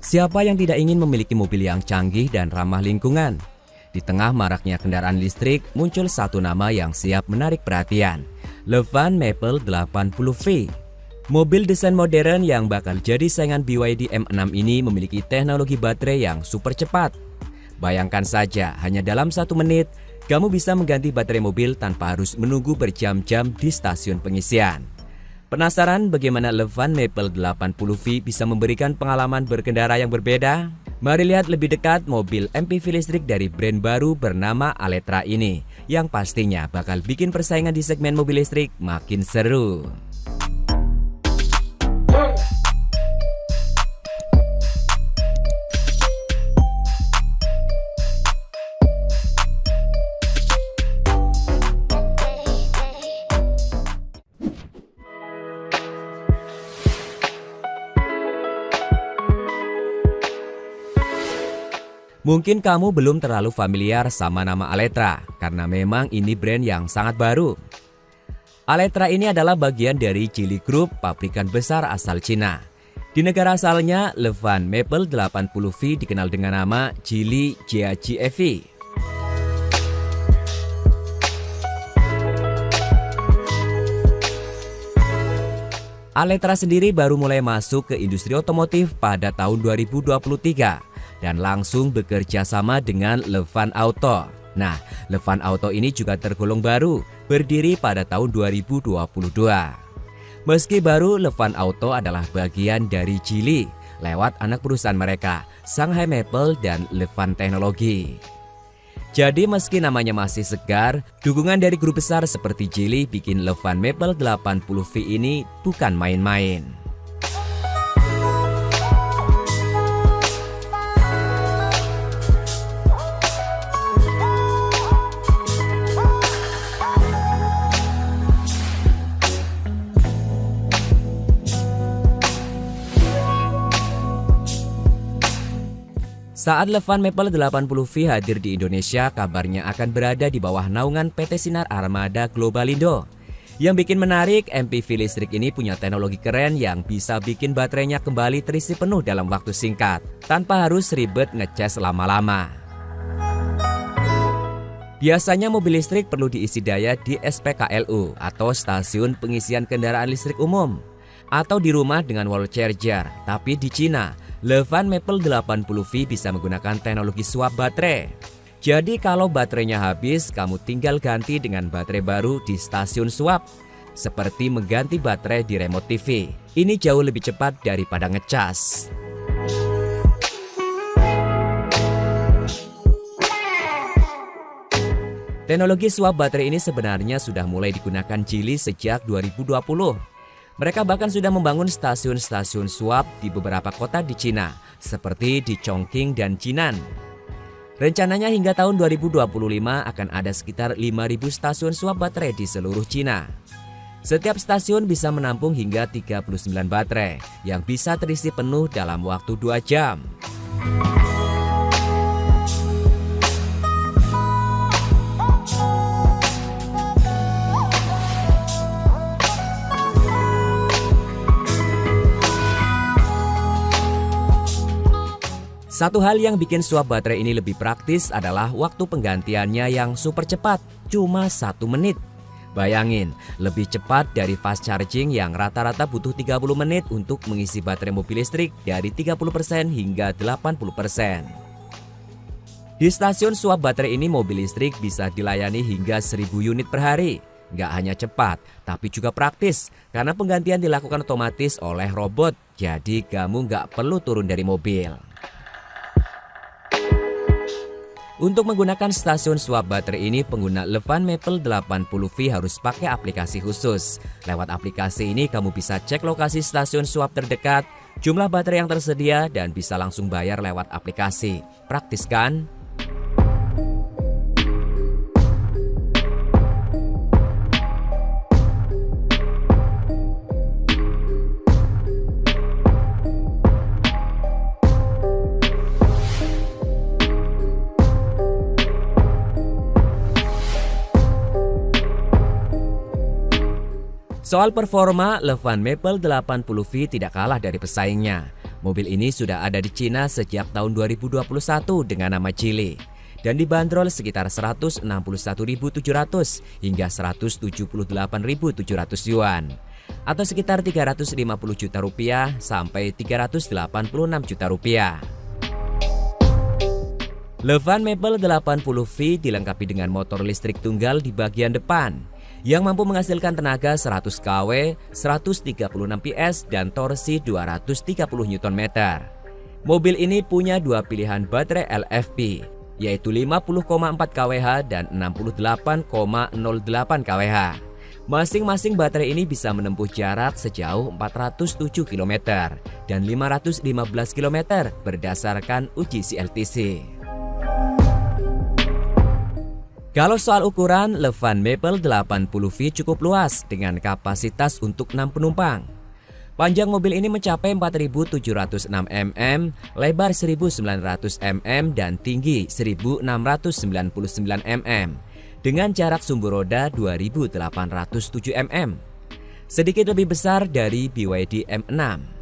Siapa yang tidak ingin memiliki mobil yang canggih dan ramah lingkungan? Di tengah maraknya kendaraan listrik, muncul satu nama yang siap menarik perhatian, LeVan Maple 80V. Mobil desain modern yang bakal jadi saingan BYD M6 ini memiliki teknologi baterai yang super cepat. Bayangkan saja, hanya dalam 1 menit, kamu bisa mengganti baterai mobil tanpa harus menunggu berjam-jam di stasiun pengisian. Penasaran bagaimana LeVan Maple 80V bisa memberikan pengalaman berkendara yang berbeda? Mari lihat lebih dekat mobil MPV listrik dari brand baru bernama Aletra ini, yang pastinya bakal bikin persaingan di segmen mobil listrik makin seru. Mungkin kamu belum terlalu familiar sama nama Aletra, karena memang ini brand yang sangat baru. Aletra ini adalah bagian dari Geely Group, pabrikan besar asal Cina. Di negara asalnya, LeVan Maple 80V dikenal dengan nama Geely JAG-EV. Aletra sendiri baru mulai masuk ke industri otomotif pada tahun 2023. Dan langsung bekerja sama dengan LeVan Auto. Nah, LeVan Auto ini juga tergolong baru, berdiri pada tahun 2022. Meski baru, LeVan Auto adalah bagian dari Geely lewat anak perusahaan mereka, Shanghai Maple dan LeVan Technology. Jadi meski namanya masih segar, dukungan dari grup besar seperti Geely bikin LeVan Maple 80V ini bukan main-main. Saat LeVan Maple 80V hadir di Indonesia, kabarnya akan berada di bawah naungan PT Sinar Armada Globalindo. Yang bikin menarik, MPV listrik ini punya teknologi keren yang bisa bikin baterainya kembali terisi penuh dalam waktu singkat, tanpa harus ribet ngecas lama-lama. Biasanya mobil listrik perlu diisi daya di SPKLU atau stasiun pengisian kendaraan listrik umum, atau di rumah dengan wall charger, tapi di Cina, LeVan Maple 80V bisa menggunakan teknologi swap baterai. Jadi kalau baterainya habis, kamu tinggal ganti dengan baterai baru di stasiun swap. Seperti mengganti baterai di remote TV. Ini jauh lebih cepat daripada ngecas. Teknologi swap baterai ini sebenarnya sudah mulai digunakan Geely sejak 2020. Mereka bahkan sudah membangun stasiun-stasiun swap di beberapa kota di Cina, seperti di Chongqing dan Jinan. Rencananya hingga tahun 2025 akan ada sekitar 5.000 stasiun swap baterai di seluruh Cina. Setiap stasiun bisa menampung hingga 39 baterai, yang bisa terisi penuh dalam waktu 2 jam. Satu hal yang bikin swap baterai ini lebih praktis adalah waktu penggantiannya yang super cepat, cuma 1 menit. Bayangin, lebih cepat dari fast charging yang rata-rata butuh 30 menit untuk mengisi baterai mobil listrik dari 30% hingga 80%. Di stasiun swap baterai ini mobil listrik bisa dilayani hingga 1.000 unit per hari. Nggak hanya cepat, tapi juga praktis karena penggantian dilakukan otomatis oleh robot, jadi kamu nggak perlu turun dari mobil. Untuk menggunakan stasiun swap baterai ini, pengguna LeVan Maple 80V harus pakai aplikasi khusus. Lewat aplikasi ini kamu bisa cek lokasi stasiun swap terdekat, jumlah baterai yang tersedia, dan bisa langsung bayar lewat aplikasi. Praktis kan? Soal performa, LeVan Maple 80V tidak kalah dari pesaingnya. Mobil ini sudah ada di Cina sejak tahun 2021 dengan nama Geely dan dibanderol sekitar 161.700 hingga 178.700 yuan atau sekitar 350 juta rupiah sampai 386 juta rupiah. Le Van Maple 80V dilengkapi dengan motor listrik tunggal di bagian depan yang mampu menghasilkan tenaga 100 kW, 136 PS dan torsi 230 Nm. Mobil ini punya dua pilihan baterai LFP, yaitu 50,4 kWh dan 68,08 kWh. Masing-masing baterai ini bisa menempuh jarak sejauh 407 km dan 515 km berdasarkan uji CLTC. Kalau soal ukuran, Le Van Maple 80V cukup luas dengan kapasitas untuk 6 penumpang. Panjang mobil ini mencapai 4.706 mm, lebar 1.900 mm dan tinggi 1.699 mm dengan jarak sumbu roda 2.807 mm, sedikit lebih besar dari BYD M6.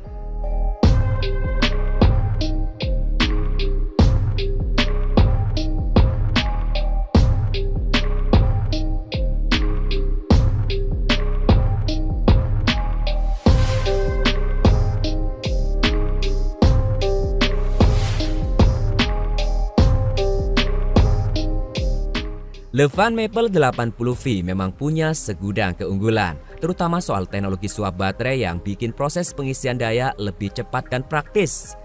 Le Van Maple 80V memang punya segudang keunggulan, terutama soal teknologi swap baterai yang bikin proses pengisian daya lebih cepat dan praktis.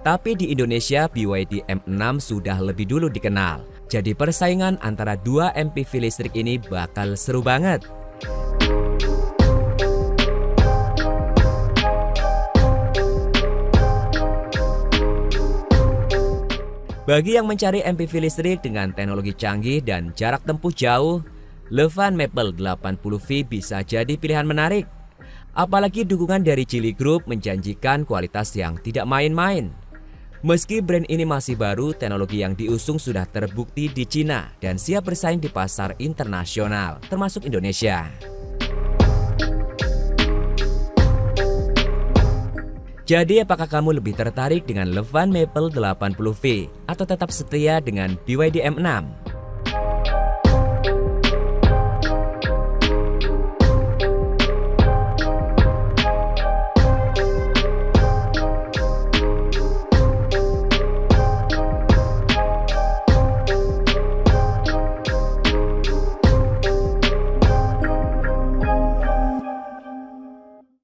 Tapi di Indonesia BYD M6 sudah lebih dulu dikenal, jadi persaingan antara dua MPV listrik ini bakal seru banget. Bagi yang mencari MPV listrik dengan teknologi canggih dan jarak tempuh jauh, Le Van Maple 80V bisa jadi pilihan menarik. Apalagi dukungan dari Geely Group menjanjikan kualitas yang tidak main-main. Meski brand ini masih baru, teknologi yang diusung sudah terbukti di Cina dan siap bersaing di pasar internasional, termasuk Indonesia. Jadi apakah kamu lebih tertarik dengan Le Van Maple 80V atau tetap setia dengan BYD M6?